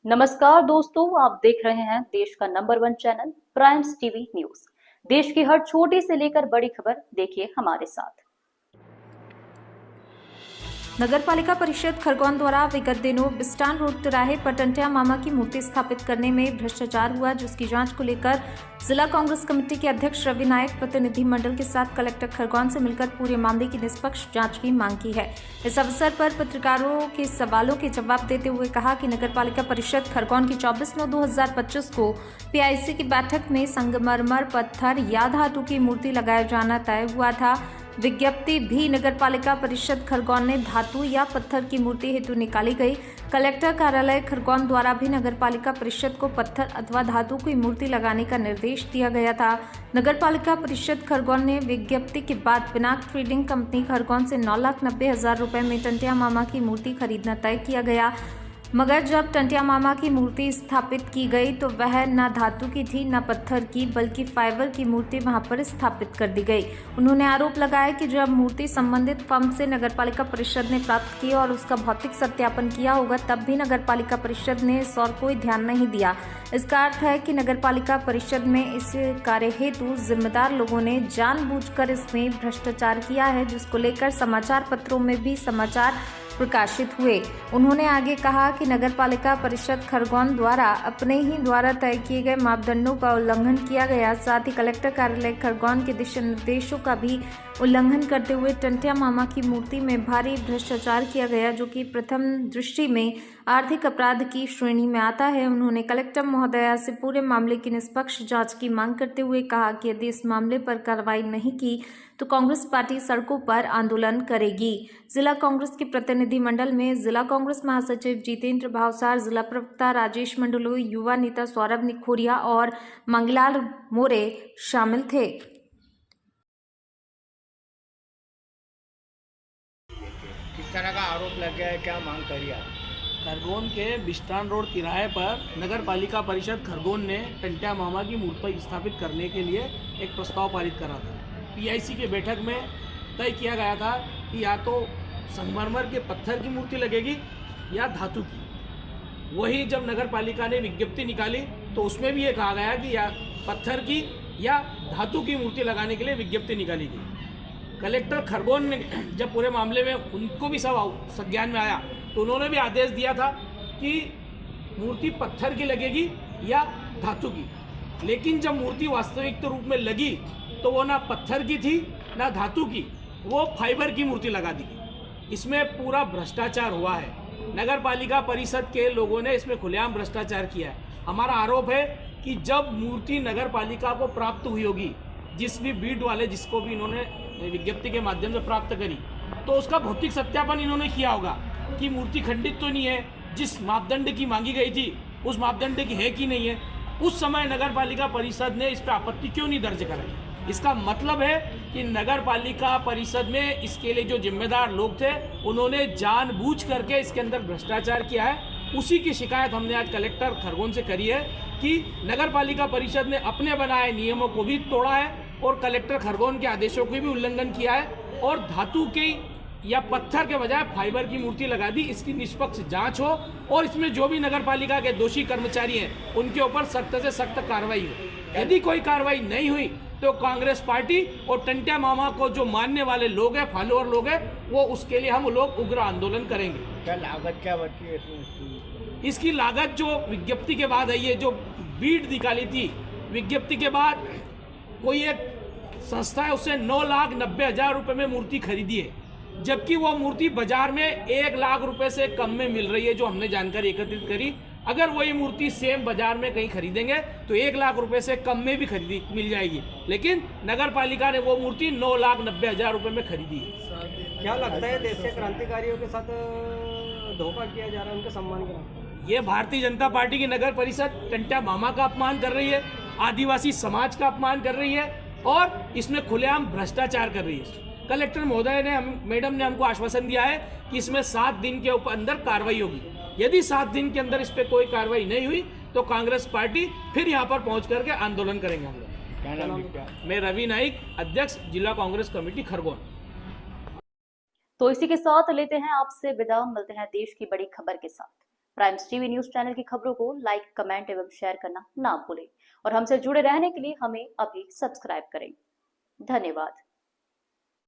नमस्कार दोस्तों, आप देख रहे हैं देश का number 1 channel primes TV news. देश की हर छोटी से लेकर बड़ी खबर देखिए हमारे साथ। नगर पालिका परिषद खरगोन द्वारा विगत दिनों बिस्टान रोड तिराहे पर टंटिया मामा की मूर्ति स्थापित करने में भ्रष्टाचार हुआ, जिसकी जांच को लेकर जिला कांग्रेस कमेटी के अध्यक्ष रवि नायक प्रतिनिधि मंडल के साथ कलेक्टर खरगोन से मिलकर पूरे मामले की निष्पक्ष जांच की मांग की है। इस अवसर पर पत्रकारों के सवालों के जवाब देते हुए कहा कि नगर पालिका परिषद खरगोन की 24/9/2025 को PIC की बैठक में संगमरमर, पत्थर या धातु की मूर्ति लगाया जाना तय हुआ था। विज्ञप्ति भी नगर पालिका परिषद खरगोन ने धातु या पत्थर की मूर्ति हेतु निकाली गई। कलेक्टर कार्यालय खरगोन द्वारा भी नगर पालिका परिषद को पत्थर अथवा धातु की मूर्ति लगाने का निर्देश दिया गया था। नगर पालिका परिषद खरगोन ने विज्ञप्ति के बाद पिनाक ट्रेडिंग कंपनी खरगोन से 9,90,000 रुपए में टंटिया मामा की मूर्ति खरीदना तय किया गया, मगर जब टंटिया मामा की मूर्ति स्थापित की गई तो वह न धातु की थी न पत्थर की, बल्कि फाइबर की मूर्ति वहां पर स्थापित कर दी गई। उन्होंने आरोप लगाया कि जब मूर्ति संबंधित फर्म से नगरपालिका परिषद ने प्राप्त की और उसका भौतिक सत्यापन किया होगा, तब भी नगरपालिका परिषद ने इस और कोई ध्यान नहीं दिया। इसका अर्थ है कि नगरपालिका परिषद में इस कार्य हेतु जिम्मेदार लोगों ने जानबूझकर इसमें भ्रष्टाचार किया है, जिसको लेकर समाचार पत्रों में भी समाचार प्रकाशित हुए। उन्होंने आगे कहा कि नगरपालिका परिषद खरगोन द्वारा अपने ही द्वारा तय किए गए मापदंडों का उल्लंघन किया गया, साथ ही कलेक्टर कार्यालय खरगोन के दिशा निर्देशों का भी उल्लंघन करते हुए टंटिया मामा की मूर्ति में भारी भ्रष्टाचार किया गया, जो कि प्रथम दृष्टि में आर्थिक अपराध की श्रेणी में आता है। उन्होंने कलेक्टर महोदया से पूरे मामले की निष्पक्ष जांच की मांग करते हुए कहा कि यदि इस मामले पर कार्रवाई नहीं की तो कांग्रेस पार्टी सड़कों पर आंदोलन करेगी। जिला कांग्रेस के प्रतिनिधि मंडल में जिला कांग्रेस महासचिव जितेंद्र भावसार, जिला प्रवक्ता राजेश मंडलोई, युवा नेता सौरभ निखोरिया और मंगलाल मोरे शामिल थे। किस तरह का आरोप लग गया है, क्या मांग करी आप? खरगोन के बिस्टान रोड तिराहे पर नगर पालिका परिषद खरगोन ने टंटिया मामा की मूर्ति स्थापित करने के लिए एक प्रस्ताव पारित करा था। PIC की बैठक में तय किया गया था कि या तो संगमरमर के पत्थर की मूर्ति लगेगी या धातु की। वही जब नगर पालिका ने विज्ञप्ति निकाली तो उसमें भी ये कहा गया कि या पत्थर की या धातु की मूर्ति लगाने के लिए विज्ञप्ति निकाली गई। कलेक्टर खरगोन ने जब पूरे मामले में उनको भी सब संज्ञान में आया तो उन्होंने भी आदेश दिया था कि मूर्ति पत्थर की लगेगी या धातु की। लेकिन जब मूर्ति वास्तविक रूप में लगी तो वो ना पत्थर की थी ना धातु की, वो फाइबर की मूर्ति लगा दी। इसमें पूरा भ्रष्टाचार हुआ है। नगर पालिका परिषद के लोगों ने इसमें खुलेआम भ्रष्टाचार किया है। हमारा आरोप है कि जब मूर्ति नगर पालिका को प्राप्त हुई होगी, जिस भी बीड वाले जिसको भी इन्होंने विज्ञप्ति के माध्यम से प्राप्त करी, तो उसका भौतिक सत्यापन इन्होंने किया होगा कि मूर्ति खंडित तो नहीं है, जिस मापदंड की मांगी गई थी उस मापदंड की है कि नहीं है। उस समय नगर पालिका परिषद ने इस पर आपत्ति क्यों नहीं दर्ज कराई? इसका मतलब है कि नगर पालिका परिषद में इसके लिए जो जिम्मेदार लोग थे उन्होंने जानबूझ करके इसके अंदर भ्रष्टाचार किया है। उसी की शिकायत हमने आज कलेक्टर खरगोन से करी है कि नगर पालिका परिषद ने अपने बनाए नियमों को भी तोड़ा है और कलेक्टर खरगोन के आदेशों को भी उल्लंघन किया है और धातु के या पत्थर के बजाय फाइबर की मूर्ति लगा दी। इसकी निष्पक्ष जांच हो और इसमें जो भी नगर पालिका के दोषी कर्मचारी हैं उनके ऊपर सख्त से सख्त कार्रवाई हो। यदि कोई कार्रवाई नहीं हुई तो कांग्रेस पार्टी और टंटिया मामा को जो मानने वाले लोग हैं, फॉलोअर लोग हैं, वो उसके लिए हम लोग उग्र आंदोलन करेंगे। क्या लागत क्या बची है इसमें? इसकी लागत जो विज्ञप्ति के बाद आई है, जो बीड निकाली थी विज्ञप्ति के बाद, कोई एक संस्था है उससे 9,90,000 रुपये में मूर्ति खरीदी है, जबकि वो मूर्ति बाजार में 1 लाख रुपए से कम में मिल रही है। जो हमने जानकारी एकत्रित करी, अगर वही मूर्ति सेम बाजार में कहीं खरीदेंगे तो 1 लाख रुपए से कम में भी खरीदी मिल जाएगी, लेकिन नगर पालिका ने वो मूर्ति 9,90,000 रुपए में खरीदी है। क्या लगता है देश के क्रांतिकारियों के साथ धोखा किया जा रहा है, उनका सम्मान करना? ये भारतीय जनता पार्टी की नगर परिषद टंटिया मामा का अपमान कर रही है, आदिवासी समाज का अपमान कर रही है और इसमें खुलेआम भ्रष्टाचार कर रही है। कलेक्टर महोदय ने मैडम ने हमको आश्वासन दिया है कि इसमें 7 दिन के अंदर कार्रवाई होगी। यदि 7 दिन के अंदर इस पर कोई कार्रवाई नहीं हुई तो कांग्रेस पार्टी फिर यहाँ पर पहुँच करके आंदोलन करेंगे हम लोग। क्या नाम है? मैं रवि नाइक, अध्यक्ष जिला कांग्रेस कमेटी खरगोन। तो इसी के साथ लेते हैं आपसे विदा, मिलते हैं देश की बड़ी खबर के साथ। प्राइम्स टीवी न्यूज चैनल की खबरों को लाइक, कमेंट एवं शेयर करना ना भूलें और हमसे जुड़े रहने के लिए हमें अभी सब्सक्राइब करें। धन्यवाद।